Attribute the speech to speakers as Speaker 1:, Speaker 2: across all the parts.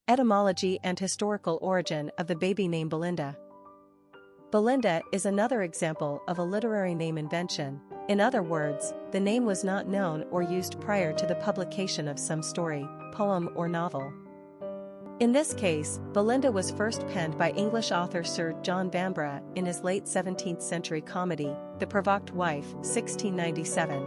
Speaker 1: Etymology and historical origin of the baby name Belinda. Belinda is another example of a literary name invention. In other words, the name was not known or used prior to the publication of some story, poem or novel. In this case, Belinda was first penned by English author Sir John Vanbrugh in his late 17th century comedy, The Provok'd Wife, 1697.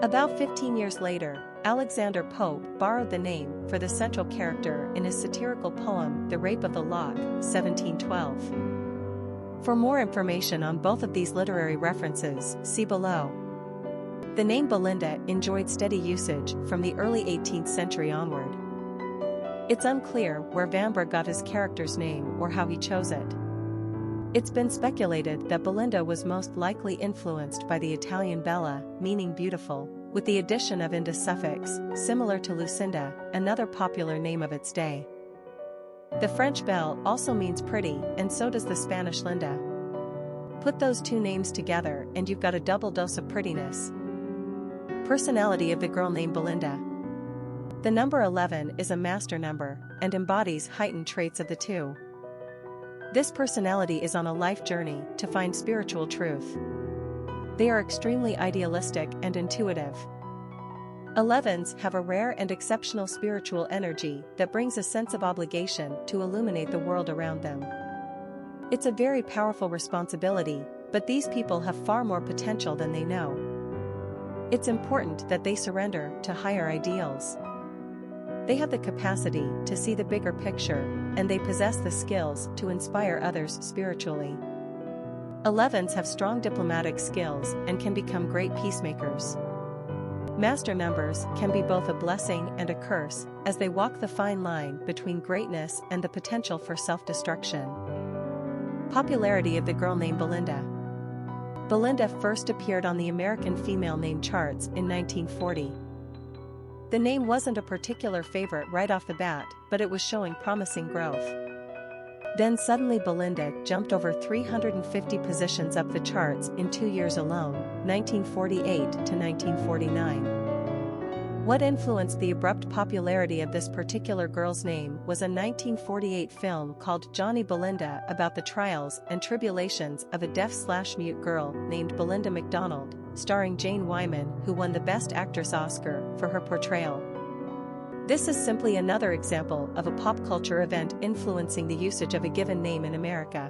Speaker 1: About 15 years later, Alexander Pope borrowed the name for the central character in his satirical poem The Rape of the Lock, 1712. For more information on both of these literary references, see below. The name Belinda enjoyed steady usage from the early 18th century onward. It's unclear where Vanbrugh got his character's name or how he chose it. It's been speculated that Belinda was most likely influenced by the Italian bella, meaning beautiful, with the addition of inda suffix, similar to Lucinda, another popular name of its day. The French belle also means pretty, and so does the Spanish Linda. Put those two names together and you've got a double dose of prettiness. Personality of the girl named Belinda. The number 11 is a master number, and embodies heightened traits of the two. This personality is on a life journey to find spiritual truth. They are extremely idealistic and intuitive. 11s have a rare and exceptional spiritual energy that brings a sense of obligation to illuminate the world around them. It's a very powerful responsibility, but these people have far more potential than they know. It's important that they surrender to higher ideals. They have the capacity to see the bigger picture, and they possess the skills to inspire others spiritually. 11s have strong diplomatic skills and can become great peacemakers. Master numbers can be both a blessing and a curse, as they walk the fine line between greatness and the potential for self-destruction. Popularity of the girl named Belinda. Belinda first appeared on the American female name charts in 1940. The name wasn't a particular favorite right off the bat, but it was showing promising growth. Then suddenly Belinda jumped over 350 positions up the charts in 2 years alone, 1948 to 1949. What influenced the abrupt popularity of this particular girl's name was a 1948 film called Johnny Belinda about the trials and tribulations of a deaf/mute girl named Belinda McDonald, starring Jane Wyman, who won the Best Actress Oscar for her portrayal. This is simply another example of a pop culture event influencing the usage of a given name in America.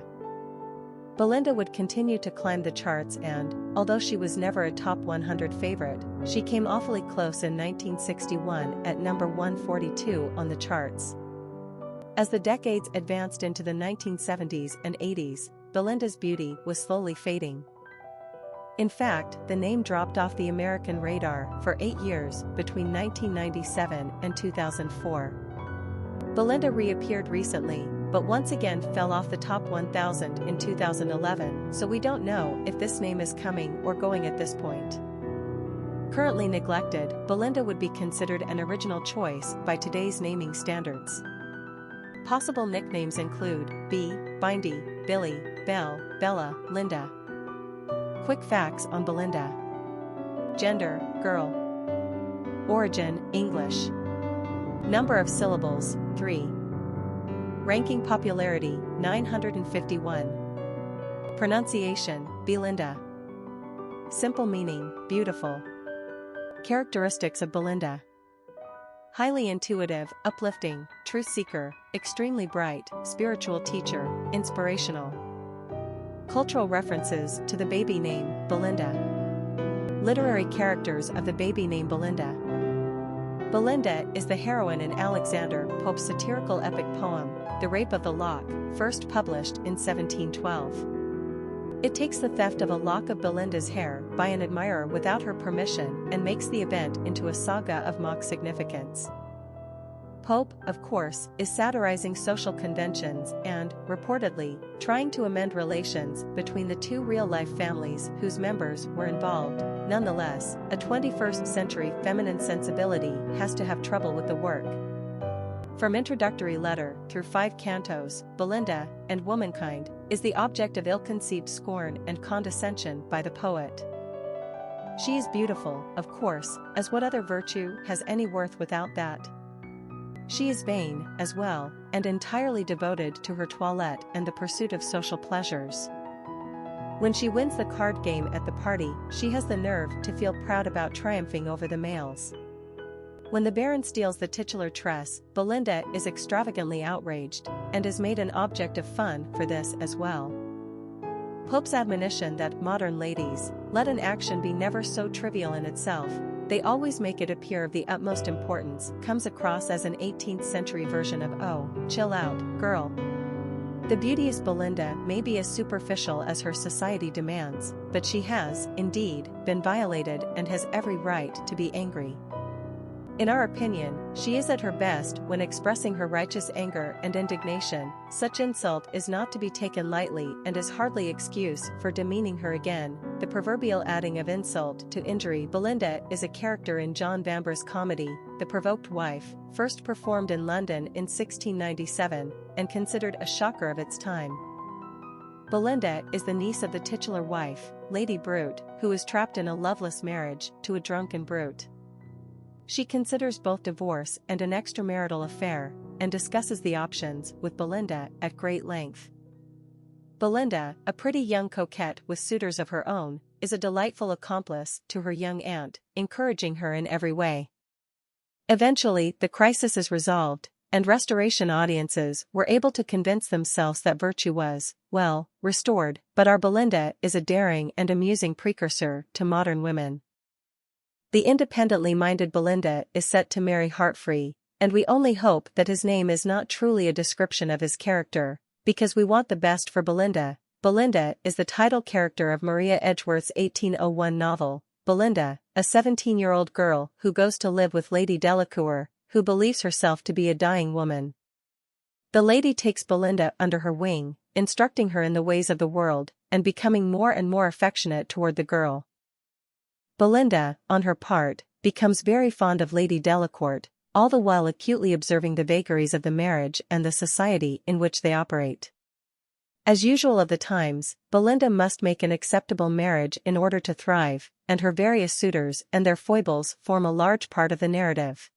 Speaker 1: Belinda would continue to climb the charts and, although she was never a top 100 favorite, she came awfully close in 1961 at number 142 on the charts. As the decades advanced into the 1970s and 80s, Belinda's beauty was slowly fading. In fact, the name dropped off the American radar for 8 years between 1997 and 2004. Belinda reappeared recently, but once again fell off the top 1,000 in 2011, so we don't know if this name is coming or going at this point. Currently neglected, Belinda would be considered an original choice by today's naming standards. Possible nicknames include Bee, Bindy, Billy, Belle, Bella, Linda. Quick facts on Belinda. Gender, girl. Origin, English. Number of syllables, 3. Ranking popularity, 951. Pronunciation, Belinda. Simple meaning, beautiful. Characteristics of Belinda. Highly intuitive, uplifting, truth seeker, extremely bright, spiritual teacher, inspirational. Cultural references to the baby name, Belinda. Literary characters of the baby name Belinda. Belinda is the heroine in Alexander Pope's satirical epic poem, The Rape of the Lock, first published in 1712. It takes the theft of a lock of Belinda's hair by an admirer without her permission and makes the event into a saga of mock significance. Pope, of course, is satirizing social conventions and, reportedly, trying to amend relations between the two real-life families whose members were involved. Nonetheless, a 21st-century feminine sensibility has to have trouble with the work. From introductory letter through 5 cantos, Belinda, and womankind, is the object of ill-conceived scorn and condescension by the poet. She is beautiful, of course, as what other virtue has any worth without that? She is vain, as well, and entirely devoted to her toilette and the pursuit of social pleasures. When she wins the card game at the party, she has the nerve to feel proud about triumphing over the males. When the Baron steals the titular tress, Belinda is extravagantly outraged, and is made an object of fun for this as well. Pope's admonition that modern ladies, let an action be never so trivial in itself, they always make it appear of the utmost importance, comes across as an 18th century version of "Oh, chill out, girl." The beauteous Belinda may be as superficial as her society demands, but she has, indeed, been violated and has every right to be angry. In our opinion, she is at her best when expressing her righteous anger and indignation. Such insult is not to be taken lightly and is hardly excuse for demeaning her again. The proverbial adding of insult to injury. Belinda is a character in John Vanbrugh's comedy, The Provok'd Wife, first performed in London in 1697, and considered a shocker of its time. Belinda is the niece of the titular wife, Lady Brute, who is trapped in a loveless marriage to a drunken brute. She considers both divorce and an extramarital affair, and discusses the options with Belinda at great length. Belinda, a pretty young coquette with suitors of her own, is a delightful accomplice to her young aunt, encouraging her in every way. Eventually, the crisis is resolved, and Restoration audiences were able to convince themselves that virtue was, well, restored, but our Belinda is a daring and amusing precursor to modern women. The independently minded Belinda is set to marry Heartfree, and we only hope that his name is not truly a description of his character, because we want the best for Belinda. Belinda is the title character of Maria Edgeworth's 1801 novel, Belinda, a 17-year-old girl who goes to live with Lady Delacour, who believes herself to be a dying woman. The lady takes Belinda under her wing, instructing her in the ways of the world, and becoming more and more affectionate toward the girl. Belinda, on her part, becomes very fond of Lady Delacour, all the while acutely observing the vagaries of the marriage and the society in which they operate. As usual of the times, Belinda must make an acceptable marriage in order to thrive, and her various suitors and their foibles form a large part of the narrative.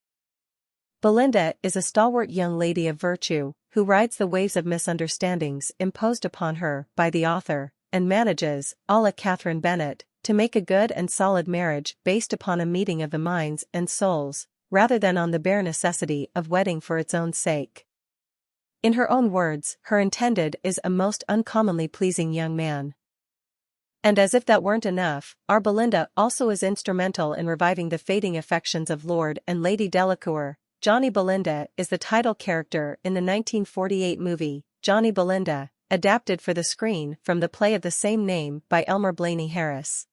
Speaker 1: Belinda is a stalwart young lady of virtue, who rides the waves of misunderstandings imposed upon her by the author, and manages, a la Catherine Bennet, to make a good and solid marriage based upon a meeting of the minds and souls, rather than on the bare necessity of wedding for its own sake. In her own words, her intended is a most uncommonly pleasing young man. And as if that weren't enough, our Belinda also is instrumental in reviving the fading affections of Lord and Lady Delacour. Johnny Belinda is the title character in the 1948 movie, Johnny Belinda, adapted for the screen from the play of the same name by Elmer Blaney Harris.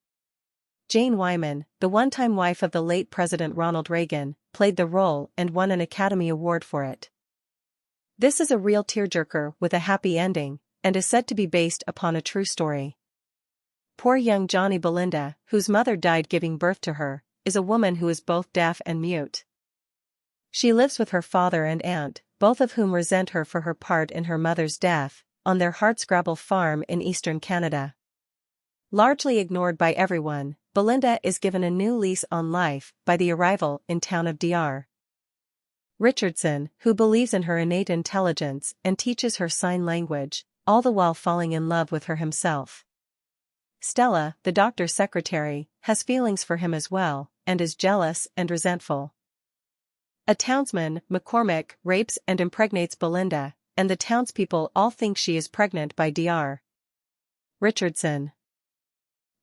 Speaker 1: Jane Wyman, the one-time wife of the late President Ronald Reagan, played the role and won an Academy Award for it. This is a real tearjerker with a happy ending, and is said to be based upon a true story. Poor young Johnny Belinda, whose mother died giving birth to her, is a woman who is both deaf and mute. She lives with her father and aunt, both of whom resent her for her part in her mother's death, on their hardscrabble farm in eastern Canada. Largely ignored by everyone, Belinda is given a new lease on life by the arrival in town of Dr. Richardson, who believes in her innate intelligence and teaches her sign language, all the while falling in love with her himself. Stella, the doctor's secretary, has feelings for him as well, and is jealous and resentful. A townsman, McCormick, rapes and impregnates Belinda, and the townspeople all think she is pregnant by Dr. Richardson.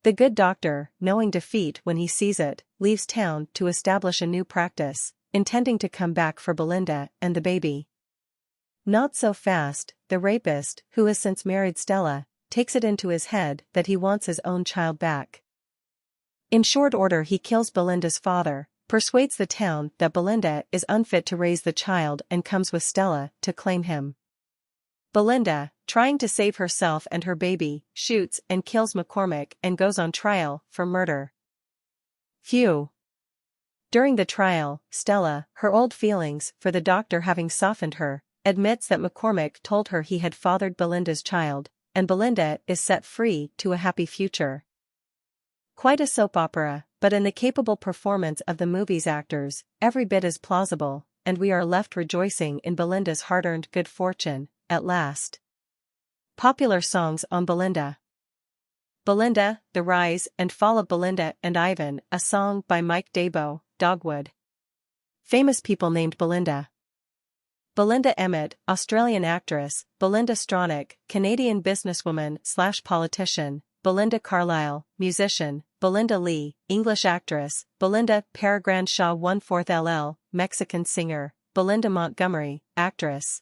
Speaker 1: The good doctor, knowing defeat when he sees it, leaves town to establish a new practice, intending to come back for Belinda and the baby. Not so fast, the rapist, who has since married Stella, takes it into his head that he wants his own child back. In short order he kills Belinda's father, persuades the town that Belinda is unfit to raise the child and comes with Stella to claim him. Belinda, trying to save herself and her baby, shoots and kills McCormick and goes on trial for murder. Phew. During the trial, Stella, her old feelings for the doctor having softened her, admits that McCormick told her he had fathered Belinda's child, and Belinda is set free to a happy future. Quite a soap opera, but in the capable performance of the movie's actors, every bit as plausible. and we are left rejoicing in Belinda's hard-earned good fortune, at last. Popular songs on Belinda. Belinda, The Rise and Fall of Belinda and Ivan, a song by Mike Dabo, Dogwood. Famous people named Belinda. Belinda Emmett, Australian actress, Belinda Stronach, Canadian businesswoman/politician, Belinda Carlisle, musician, Belinda Lee, English actress, Belinda Peregrine Shaw 1/4 LL, Mexican singer, Belinda Montgomery, actress,